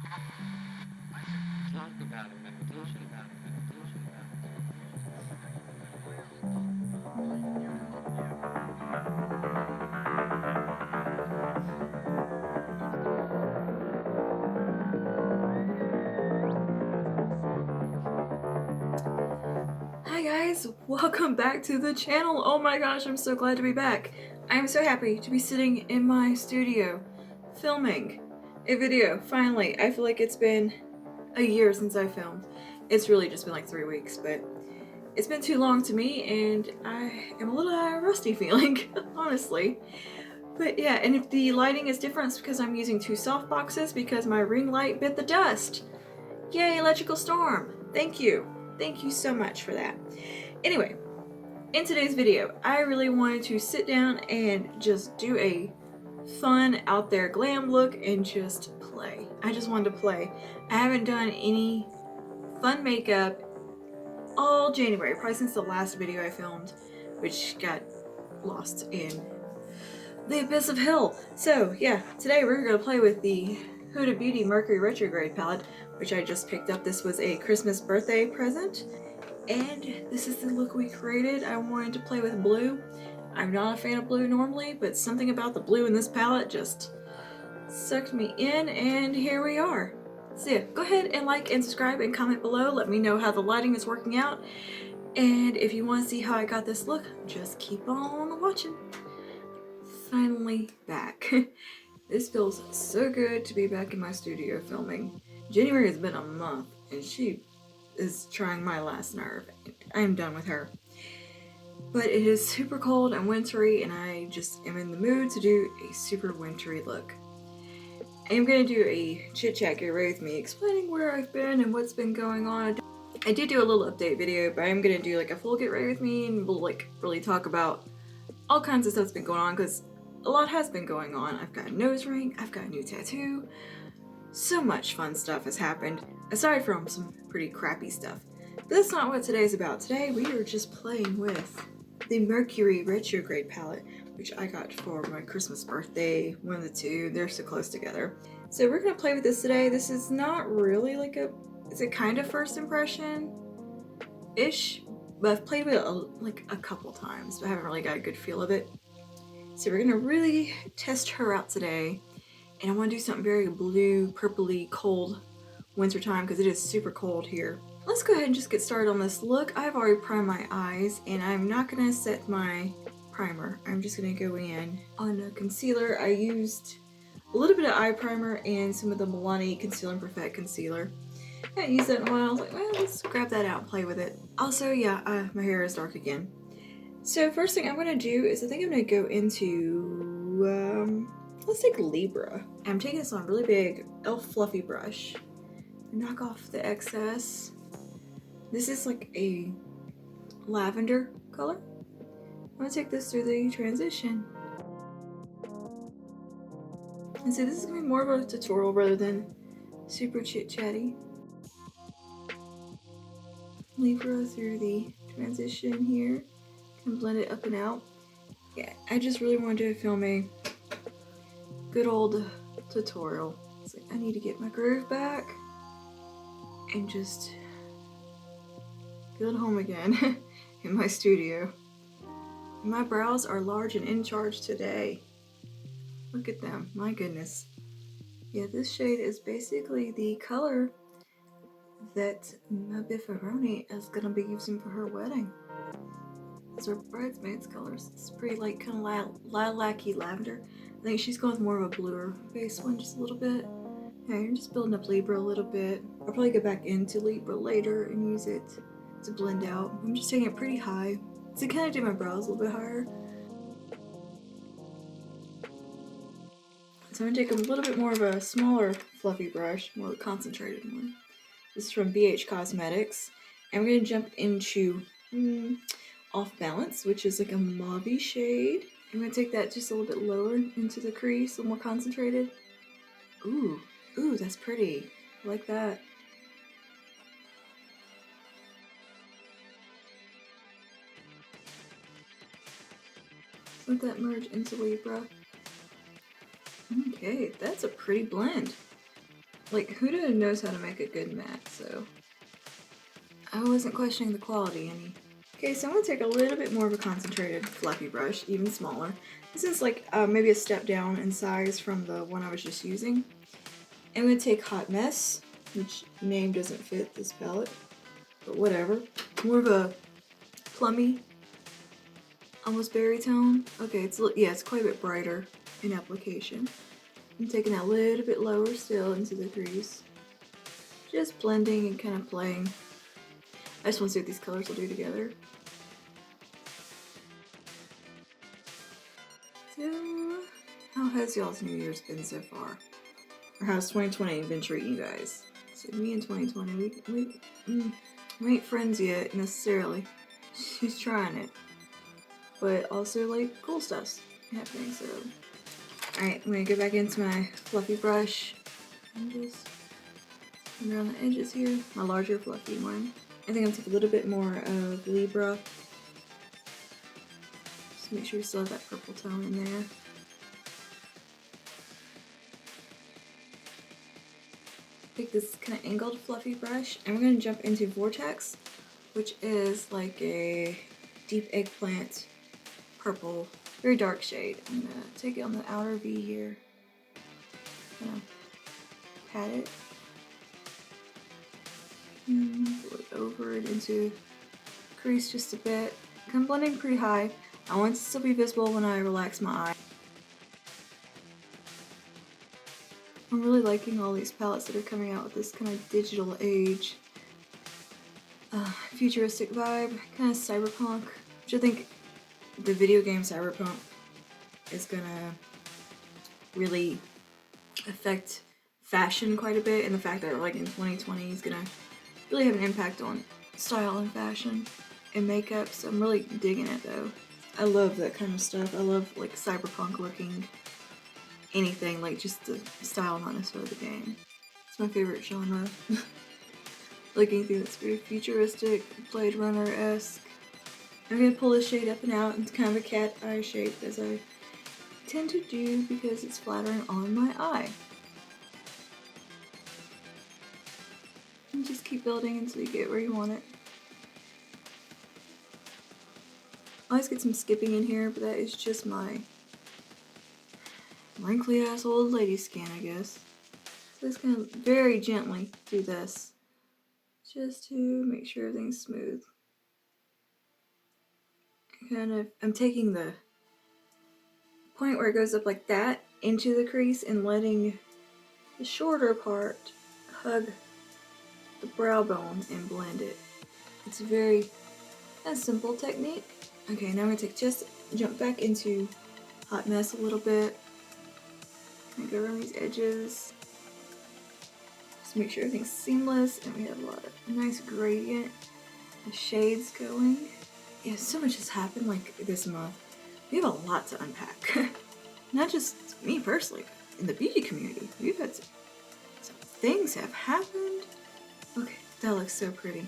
Talk about it, meditation about it, meditation about it. Hi guys, welcome back to the channel. Oh my gosh, I'm so glad to be back. I'm so happy to be sitting in my studio filming a video. Finally, I feel like it's been a year since I filmed. It's really just been like 3 weeks, but it's been too long to me and I am a little rusty feeling, honestly. But yeah, and if the lighting is different, it's because I'm using 2 soft boxes because my ring light bit the dust. Yay, electrical storm. Thank you. Thank you so much for that. Anyway, in today's video, I really wanted to sit down and just do a fun out there glam look and just play. I just wanted to play. I haven't done any fun makeup all January, probably since the last video I filmed, which got lost in the abyss of hell. So yeah, today we're gonna play with the Huda Beauty Mercury Retrograde Palette, which I just picked up. This was a Christmas birthday present, and this is the look we created. I wanted to play with blue. I'm not a fan of blue normally, but something about the blue in this palette just sucked me in, and here we are. So yeah, go ahead and like and subscribe and comment below. Let me know how the lighting is working out. And if you want to see how I got this look, just keep on watching. Finally back. This feels so good to be back in my studio filming. January has been a month and she is trying my last nerve. I'm done with her. But it is super cold and wintry and I just am in the mood to do a super wintry look. I am going to do a chit chat get ready with me explaining where I've been and what's been going on. I did do a little update video, but I'm going to do like a full get ready with me and we'll like really talk about all kinds of stuff's been going on because a lot has been going on. I've got a nose ring, I've got a new tattoo. So much fun stuff has happened, aside from some pretty crappy stuff. But that's not what today's about. Today we are just playing with the Mercury Retrograde Palette, which I got for my Christmas birthday, one of the two. They're so close together. So we're gonna play with this today. This is not really like it's a kind of first impression-ish, but I've played with it like a couple times, but I haven't really got a good feel of it. So we're gonna really test her out today. And I wanna do something very blue, purpley, cold winter time because it is super cold here. Let's go ahead and just get started on this look. I've already primed my eyes and I'm not gonna set my primer. I'm just gonna go in on a concealer. I used a little bit of eye primer and some of the Milani Conceal and Perfect concealer. I haven't used that in a while. I was like, well, let's grab that out and play with it. Also, yeah, my hair is dark again. So first thing I'm going to do is I think I'm going to go into, let's take Libra. I'm taking this on a really big e.l.f. fluffy brush. Knock off the excess. This is like a lavender color. I'm going to take this through the transition. And so this is going to be more of a tutorial rather than super chit-chatty. Libra through the transition here. And blend it up and out. Yeah, I just really wanted to film a good old tutorial. It's like I need to get my groove back and just feel at home again in my studio. My brows are large and in charge today. Look at them, my goodness. Yeah, this shade is basically the color that my biffaroni is gonna be using for her wedding. These are bridesmaids colors. It's pretty like kind of lilac-y lavender. I think she's going with more of a bluer base one just a little bit. Yeah, you're just building up Libra a little bit. I'll probably go back into Libra later and use it to blend out. I'm just taking it pretty high. So kind of do my brows a little bit higher. So I'm gonna take a little bit more of a smaller fluffy brush, more of a concentrated one. This is from BH Cosmetics. And we're gonna jump into Off Balance, which is like a mauve shade. I'm gonna take that just a little bit lower into the crease, a little more concentrated. Ooh, that's pretty. I like that. Let that merge into Libra. Okay, that's a pretty blend. Like, Huda knows how to make a good matte, so I wasn't questioning the quality any. Okay, so I'm gonna take a little bit more of a concentrated fluffy brush, even smaller. This is like maybe a step down in size from the one I was just using. I'm gonna take Hot Mess, which name doesn't fit this palette, but whatever. More of a plummy, almost berry tone. Okay, it's quite a bit brighter in application. I'm taking that a little bit lower still into the crease. Just blending and kind of playing. I just want to see what these colors will do together. So, how has y'all's New Year's been so far? Or how's 2020 been treating you guys? So me in 2020, we ain't friends yet necessarily. She's trying it. But also like cool stuff's happening, so. Alright, I'm gonna go back into my fluffy brush and just around the edges here. My larger fluffy one. I think I'm gonna take a little bit more of Libra. Just make sure we still have that purple tone in there. Take this kind of angled fluffy brush and we're going to jump into Vortex, which is like a deep eggplant purple, very dark shade. I'm going to take it on the outer V here, kind of pat it, pull it over it into the crease just a bit. I'm blending pretty high. I want it to still be visible when I relax my eye. I'm really liking all these palettes that are coming out with this kind of digital age, futuristic vibe, kind of cyberpunk, which I think the video game Cyberpunk is gonna really affect fashion quite a bit, and the fact that like in 2020 is gonna really have an impact on style and fashion and makeup, so I'm really digging it though. I love that kind of stuff. I love like cyberpunk looking anything, like just the style, not necessarily the game. It's my favorite genre. Like anything that's very futuristic, Blade Runner-esque. I'm gonna pull this shade up and out into kind of a cat eye shape, as I tend to do because it's flattering on my eye. And just keep building until you get where you want it. I always get some skipping in here, but that is just my wrinkly ass old lady skin, I guess. So just gonna very gently do this, just to make sure everything's smooth. I'm taking the point where it goes up like that into the crease and letting the shorter part hug the brow bone and blend it. It's a very simple technique. Okay, now I'm gonna jump back into Hot Mess a little bit. Kind of go around these edges. Just make sure everything's seamless and we have a lot of nice gradient of shades going. Yeah, so much has happened like this month. We have a lot to unpack. Not just me personally, in the beauty community. We've had some things have happened. Okay, that looks so pretty.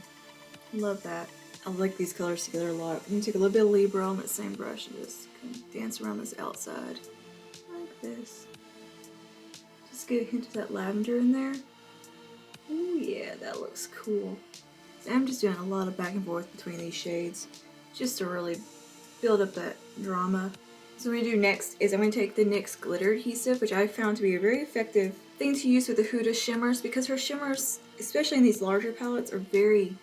Love that. I like these colors together a lot. I'm gonna take a little bit of Libra on that same brush and just kind of dance around this outside. Like this. Just get a hint of that lavender in there. Ooh yeah, that looks cool. So I'm just doing a lot of back and forth between these shades just to really build up that drama. So what I'm going to do next is I'm going to take the NYX Glitter Adhesive, which I found to be a very effective thing to use with the Huda shimmers, because her shimmers, especially in these larger palettes, are they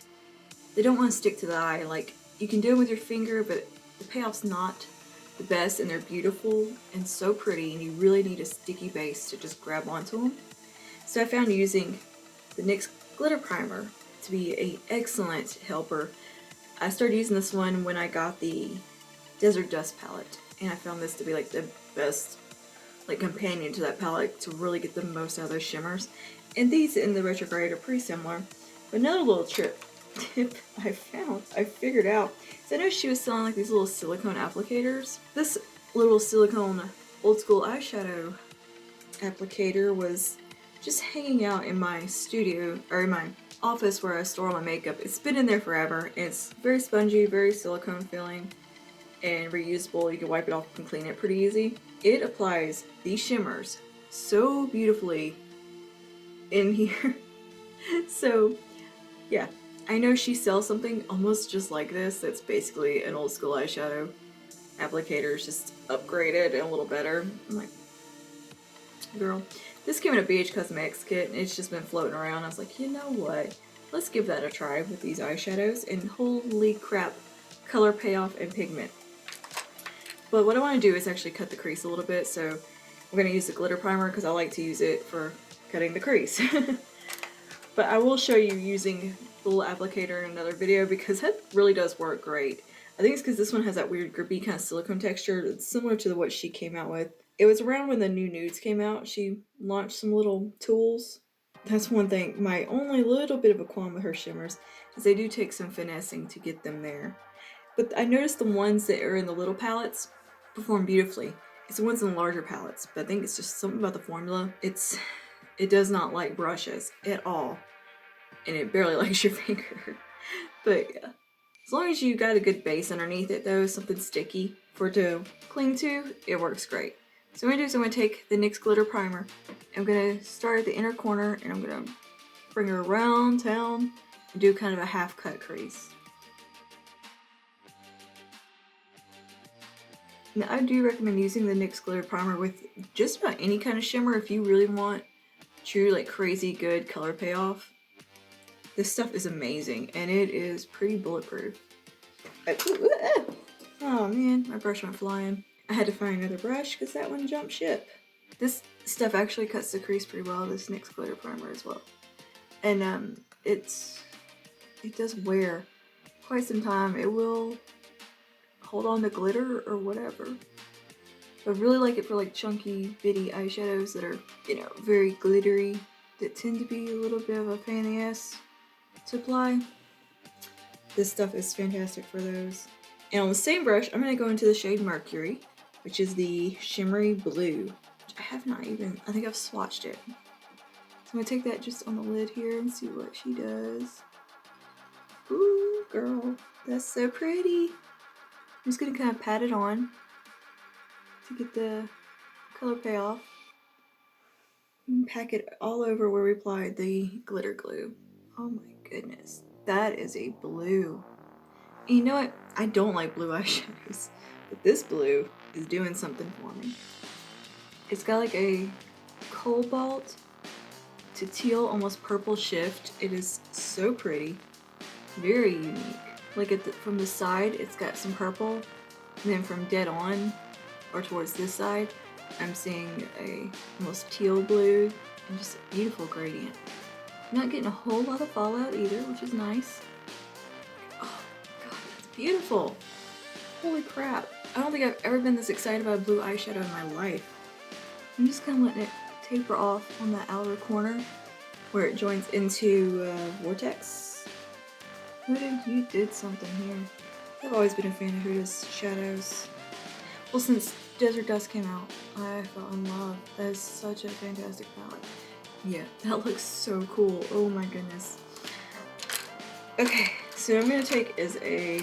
don't want to stick to the eye. Like, you can do it with your finger, but the payoff's not the best, and they're beautiful and so pretty, and you really need a sticky base to just grab onto them. So I found using the NYX Glitter Primer to be an excellent helper. I started using this one when I got the Desert Dust palette, and I found this to be like the best like companion to that palette to really get the most out of those shimmers. And these in the Retrograde are pretty similar. But another little tip I figured out, so I know she was selling like these little silicone applicators. This little silicone old school eyeshadow applicator was just hanging out in my studio, or in my office where I store all my makeup. It's been in there forever. It's very spongy, very silicone feeling, and reusable. You can wipe it off and clean it pretty easy. It applies these shimmers so beautifully. in here. So yeah, I know she sells something almost just like this that's basically an old school eyeshadow applicator, it's just upgraded and a little better. I'm like, girl, this came in a BH Cosmetics kit and it's just been floating around. I was like, you know what? Let's give that a try with these eyeshadows, and holy crap, color payoff and pigment. But what I want to do is actually cut the crease a little bit, so I'm going to use the glitter primer because I like to use it for cutting the crease. But I will show you using the little applicator in another video because that really does work great. I think it's because this one has that weird grippy kind of silicone texture. It's similar to what she came out with. It was around when the new nudes came out. She launched some little tools. That's one thing. My only little bit of a qualm with her shimmers is they do take some finessing to get them there. But I noticed the ones that are in the little palettes perform beautifully. It's the ones in the larger palettes, but I think it's just something about the formula. It does not like brushes at all, and it barely likes your finger. But yeah, as long as you got a good base underneath it though, something sticky for it to cling to, it works great. So what I'm going to do is I'm going to take the NYX Glitter Primer. I'm going to start at the inner corner and I'm going to bring her around town and do kind of a half cut crease. Now I do recommend using the NYX Glitter Primer with just about any kind of shimmer if you really want true like crazy good color payoff. This stuff is amazing and it is pretty bulletproof. Oh man, my brush went flying. I had to find another brush because that one jumped ship. This stuff actually cuts the crease pretty well, this NYX Glitter Primer as well. And it does wear quite some time. It will hold on to glitter or whatever. I really like it for like chunky, bitty eyeshadows that are, you know, very glittery, that tend to be a little bit of a pain in the ass to apply. This stuff is fantastic for those. And on the same brush, I'm going to go into the shade Mercury, which is the shimmery blue, which I have not even, I think I've swatched it. So I'm going to take that just on the lid here and see what she does. Ooh, girl, that's so pretty. I'm just going to kind of pat it on to get the color payoff. And pack it all over where we applied the glitter glue. Oh my goodness, that is a blue. And you know what? I don't like blue eyeshadows, but this blue is doing something for me. It's got like a cobalt to teal, almost purple shift. It is so pretty, very unique. Like from the side, it's got some purple, and then from dead on, or towards this side, I'm seeing a almost teal blue, and just a beautiful gradient. I'm not getting a whole lot of fallout either, which is nice. Oh god, that's beautiful. Holy crap. I don't think I've ever been this excited about a blue eyeshadow in my life. I'm just kind of letting it taper off on that outer corner where it joins into Vortex. Huda, you did something here. I've always been a fan of Huda's shadows. Well, since Desert Dust came out, I fell in love. That is such a fantastic palette. Yeah, that looks so cool. Oh my goodness. Okay, so what I'm going to take is a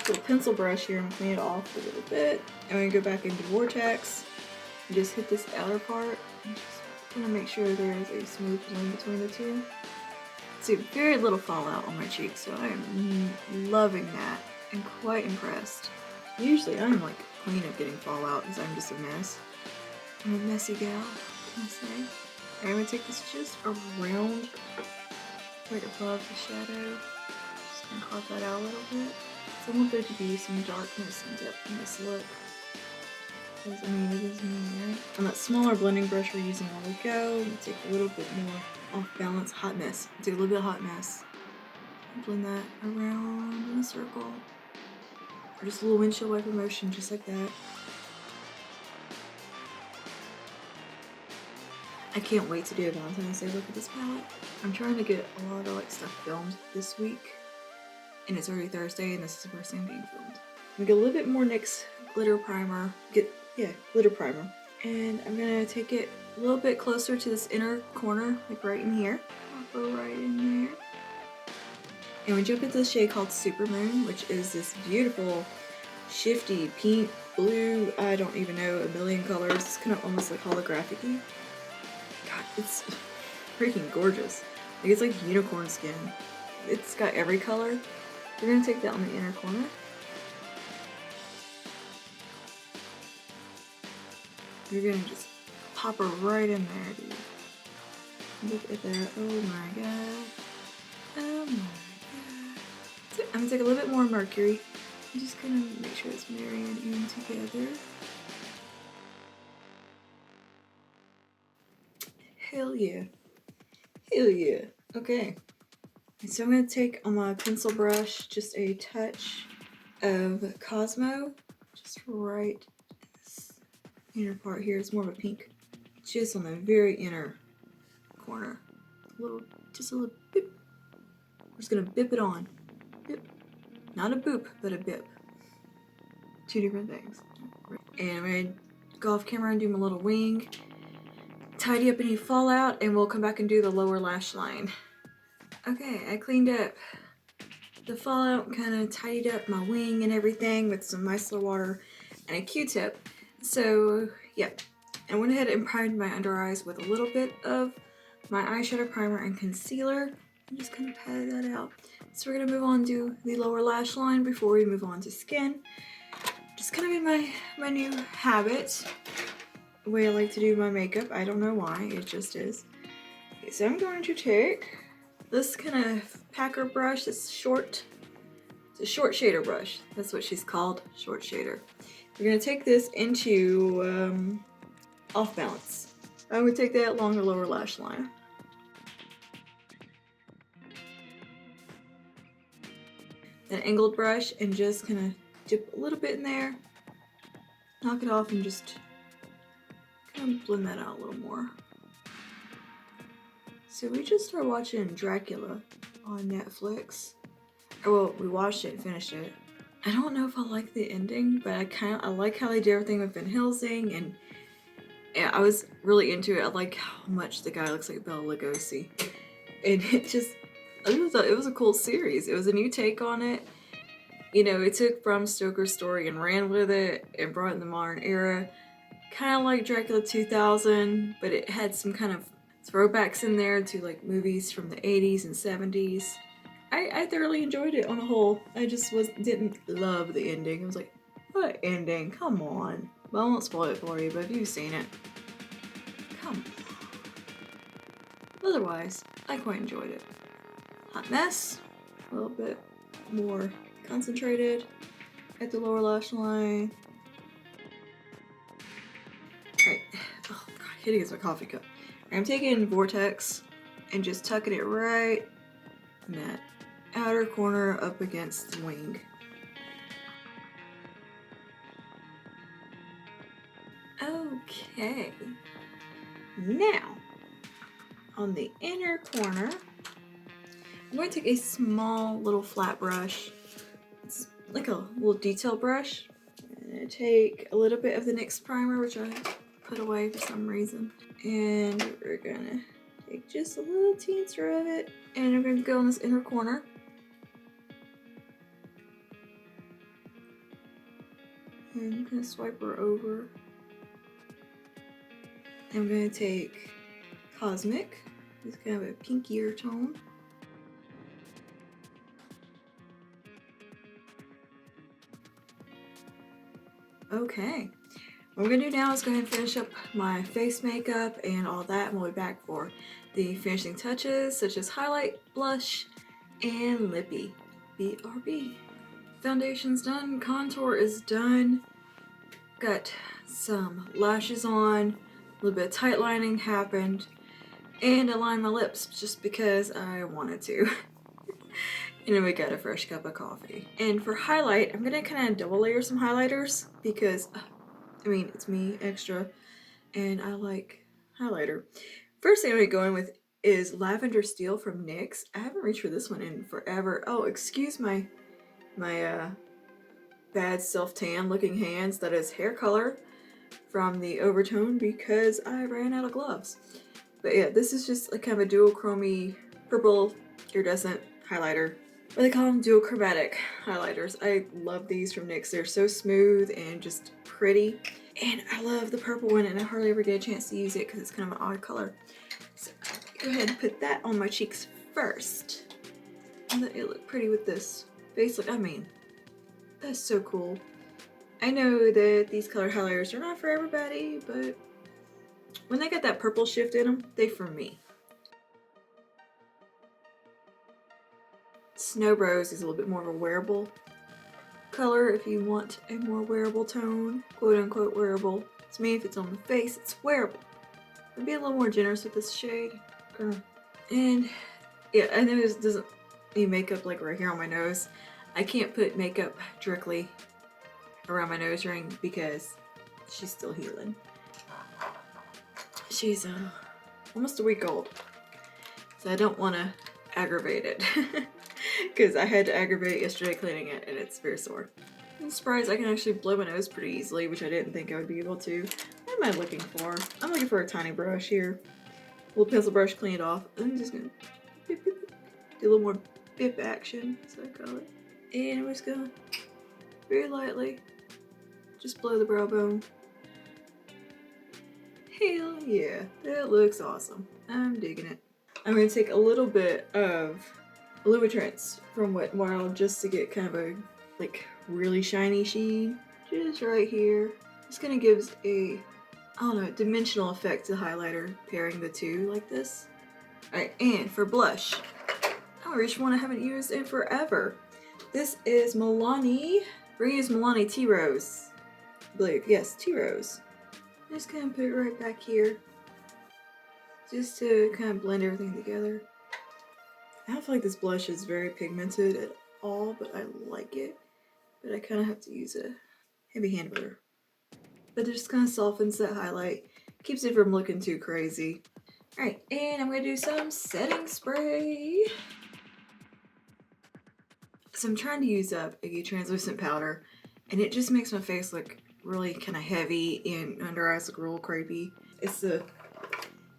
little pencil brush here and clean it off a little bit. I'm going to go back into Vortex and just hit this outer part. I'm just going to make sure there is a smooth blend between the two. See, very little fallout on my cheeks, so I am loving that and quite impressed. Usually I'm like queen of getting fallout because I'm just a mess. I'm a messy gal, can I say. I'm going to take this just around right above the shadow. Just going to carve that out a little bit. So I want there to be some darkness and depth in this look. Because, I mean, it is me, right? On that smaller blending brush we're using while we go, we take a little bit more off balance hot mess. Take a little bit of hot mess. Blend that around in a circle. Or just a little windshield wiper motion, just like that. I can't wait to do a Valentine's Day look at this palette. I'm trying to get a lot of stuff filmed this week. And it's already Thursday, and this is the first thing being filmed. I'm gonna get a little bit more NYX Glitter Primer. Glitter Primer. And I'm gonna take it a little bit closer to this inner corner, like right in here. I'll go right in there. And we jump into the shade called Supermoon, which is this beautiful, shifty pink, blue, I don't even know, a million colors. It's kind of almost like holographic-y. it's freaking gorgeous. Like, it's like unicorn skin. It's got every color. We're gonna take that on the inner corner. You're gonna just pop her right in there, dude. Look at that. Oh my god. Oh my god. So I'm gonna take a little bit more Mercury. I'm just gonna make sure it's marrying in together. Hell yeah. Hell yeah. Okay. So I'm gonna take on my pencil brush just a touch of Cosmo. Just right in this inner part here. It's more of a pink. Just on the very inner corner. Just a little bip. We're just gonna bip it on. Bip. Not a boop, but a bip. Two different things. And I'm gonna go off camera and do my little wing. Tidy up any fallout, and we'll come back and do the lower lash line. Okay, I cleaned up the fallout, kind of tidied up my wing and everything with some micellar water and a Q-tip. So, yep. I went ahead and primed my under eyes with a little bit of my eyeshadow primer and concealer. And just kind of patted that out. So we're gonna move on to the lower lash line before we move on to skin. Just kind of in my new habit, the way I like to do my makeup. I don't know why, it just is. Okay, so I'm going to take this kind of packer brush. It's short. It's a short shader brush. That's what she's called, short shader. We're gonna take this into off balance. I'm gonna take that along the lower lash line. An angled brush and just kind of dip a little bit in there, knock it off, and just kind of blend that out a little more. So we just started watching Dracula on Netflix. Well, we watched it and finished it. I don't know if I like the ending, but I like how they did everything with Van Helsing, and yeah, I was really into it. I like how much the guy looks like Bela Lugosi, and it was a cool series. It was a new take on it. You know, it took Bram Stoker's story and ran with it and brought it in the modern era. Kind of like Dracula 2000, but it had some kind of throwbacks in there to like movies from the 80s and 70s. I thoroughly enjoyed it on a whole. I just didn't love the ending. I was like, what ending? Come on. Well, I won't spoil it for you, but if you've seen it, come on. Otherwise, I quite enjoyed it. Hot mess. A little bit more concentrated at the lower lash line. Alright. Oh god, hitting is my coffee cup. I'm taking Vortex and just tucking it right in that outer corner up against the wing. Okay. Now, on the inner corner, I'm going to take a small little flat brush. It's like a little detail brush. I'm going to take a little bit of the NYX primer, which I put away for some reason. And we're going to take just a little teensy of it. And I'm going to go in this inner corner. And I'm going to swipe her over. I'm going to take Cosmic. It's kind of a pinkier tone. Okay. What we're going to do now is go ahead and finish up my face makeup and all that, and we'll be back for the finishing touches such as highlight, blush, and lippy. BRB. Foundation's done, contour is done. Got some lashes on, a little bit of tight lining happened, and I lined my lips just because I wanted to. And then we got a fresh cup of coffee. And for highlight, I'm gonna kind of double layer some highlighters because, I mean, it's me, extra, and I like highlighter. First thing I'm gonna go in with is Lavender Steel from NYX. I haven't reached for this one in forever. Oh, excuse my bad self-tan looking hands. That is hair color from the Overtone because I ran out of gloves. But yeah, this is just like kind of a duochrome purple iridescent highlighter. Or they call them duochromatic highlighters. I love these from NYX. They're so smooth and just pretty. And I love the purple one, and I hardly ever get a chance to use it because it's kind of an odd color. So go ahead and put that on my cheeks first. And let it look pretty with this face look. I mean, that's so cool. I know that these color highlighters are not for everybody, but when they got that purple shift in them, they for me. Snow Rose is a little bit more of a wearable color if you want a more wearable tone, quote unquote wearable. To me, if it's on the face, it's wearable. I'd be a little more generous with this shade. And yeah, I know this doesn't need makeup like right here on my nose. I can't put makeup directly around my nose ring because she's still healing. She's almost a week old, so I don't want to aggravate it because I had to aggravate it yesterday cleaning it and it's very sore. I'm surprised I can actually blow my nose pretty easily, which I didn't think I would be able to. What am I looking for? I'm looking for a tiny brush here. A little pencil brush, clean it off. I'm just gonna do a little more bip action, as I call it. And I'm just gonna very lightly just blow the brow bone. Hell yeah, that looks awesome. I'm digging it. I'm going to take a little bit of Illumitrance from Wet n Wild just to get kind of a like really shiny sheen. Just right here. It's going to give a, I don't know, dimensional effect to the highlighter, pairing the two like this. Alright, and for blush, I'm going to reach one I haven't used in forever. This is Milani. We're going to use Milani Tea Rose. I believe, yes, Tea Rose. I'm just gonna put it right back here just to kind of blend everything together. I don't feel like this blush is very pigmented at all, but I like it. But I kind of have to use a heavy hand butter. But it just kind of softens that highlight, keeps it from looking too crazy. Alright, and I'm gonna do some setting spray. So I'm trying to use up a translucent powder, and it just makes my face look really kind of heavy and under eyes look real creepy. It's the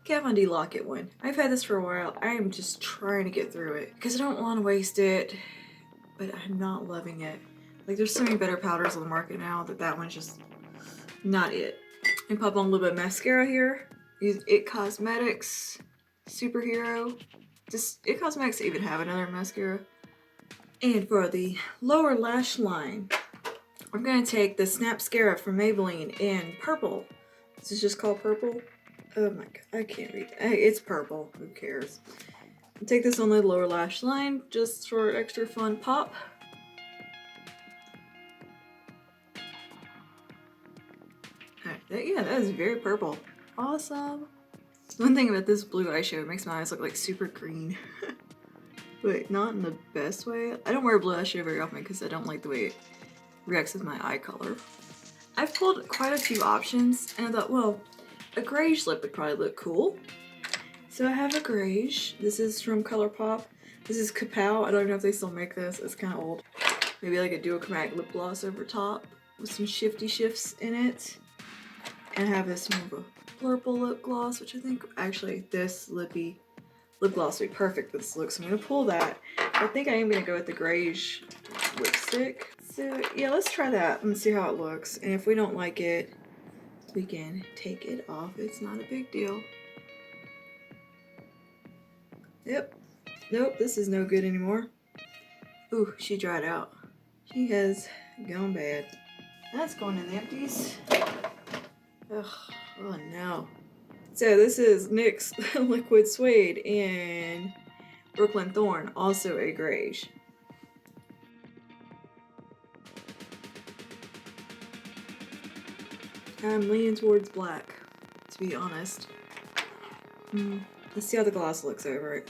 Kat Von D Lock-It one. I've had this for a while. I am just trying to get through it because I don't want to waste it, but I'm not loving it. Like, there's so many better powders on the market now that one's just not it. And pop on a little bit of mascara here. Use It Cosmetics Superhero. Just It Cosmetics even have another mascara. And for the lower lash line, I'm going to take the Snapscara from Maybelline in purple. This is just called purple. Oh my god, I can't read. It's purple. Who cares? I'll take this on the lower lash line just for extra fun pop. Alright, yeah, that is very purple. Awesome. One thing about this blue eyeshadow, it makes my eyes look like super green. But not in the best way. I don't wear blue eyeshadow very often because I don't like the way it reacts with my eye color. I've pulled quite a few options and I thought, well, a grayish lip would probably look cool. So I have a grayish. This is from ColourPop. This is Kapow. I don't know if they still make this. It's kind of old. Maybe like a duochromatic lip gloss over top with some shifty shifts in it. And I have this more of a purple lip gloss, which I think actually this lippy lip gloss would be perfect for this look. So I'm going to pull that. I think I am going to go with the grayish lipstick. So yeah, let's try that and see how it looks. And if we don't like it, we can take it off. It's not a big deal. Yep. Nope, this is no good anymore. Ooh, she dried out. She has gone bad. That's going in the empties. Ugh, oh no. So this is NYX Liquid Suede in Brooklyn Thorn, also a grayish. I'm leaning towards black, to be honest. Let's see how the gloss looks over it.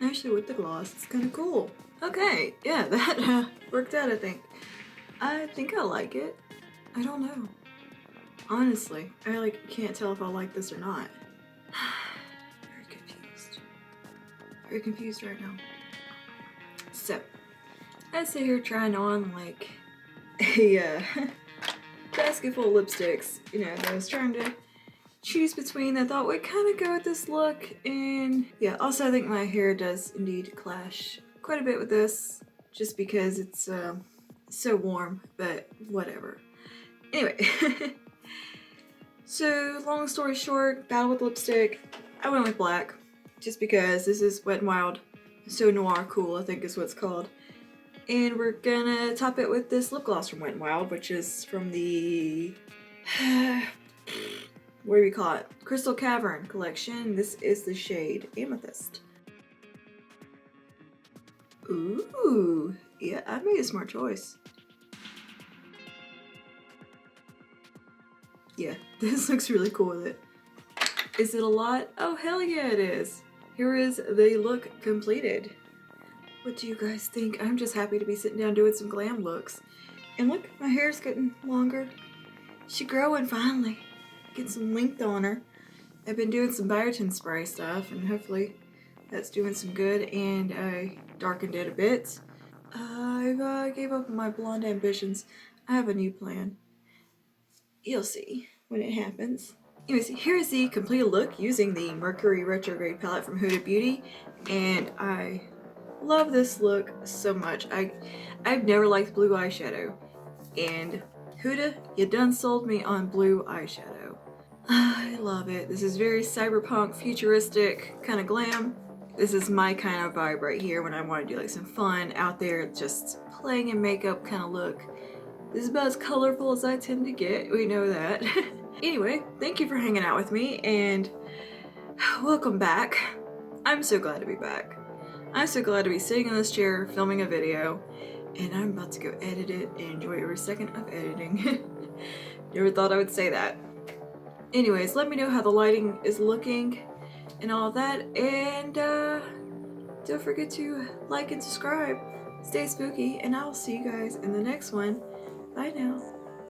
Actually, with the gloss, it's kind of cool. Okay, yeah, that worked out, I think. I think I like it. I don't know. Honestly, I can't tell if I like this or not. Very confused. Very confused right now. So, I sit here trying on like a basket full of lipsticks, you know, that I was trying to choose between. I thought we'd kind of go with this look, and yeah, also I think my hair does indeed clash quite a bit with this, just because it's so warm, but whatever. Anyway, So, long story short, battle with lipstick. I went with black, just because this is Wet n Wild. So Noir Cool, I think is what it's called. And we're gonna top it with this lip gloss from Wet n Wild, which is from the... what do we call it? Crystal Cavern collection. This is the shade Amethyst. Ooh, yeah, I made a smart choice. Yeah, this looks really cool with it. Is it a lot? Oh, hell yeah, it is. Here is the look completed. What do you guys think? I'm just happy to be sitting down doing some glam looks. And look, my hair's getting longer. She's growing finally. Get some length on her. I've been doing some biotin spray stuff, and hopefully that's doing some good. And I darkened it a bit. I gave up on my blonde ambitions. I have a new plan. You'll see when it happens. Anyways, here's the completed look using the Mercury Retrograde Palette from Huda Beauty, and I love this look so much. I've never liked blue eyeshadow, and Huda, you done sold me on blue eyeshadow. I love it. This is very cyberpunk, futuristic kind of glam. This is my kind of vibe right here when I want to do like some fun out there, just playing in makeup kind of look. This is about as colorful as I tend to get, we know that. Anyway, thank you for hanging out with me, and welcome back. I'm so glad to be back. I'm so glad to be sitting in this chair filming a video, and I'm about to go edit it and enjoy every second of editing. Never thought I would say that. Anyways, let me know how the lighting is looking and all that, and don't forget to like and subscribe. Stay spooky, and I'll see you guys in the next one. Bye now.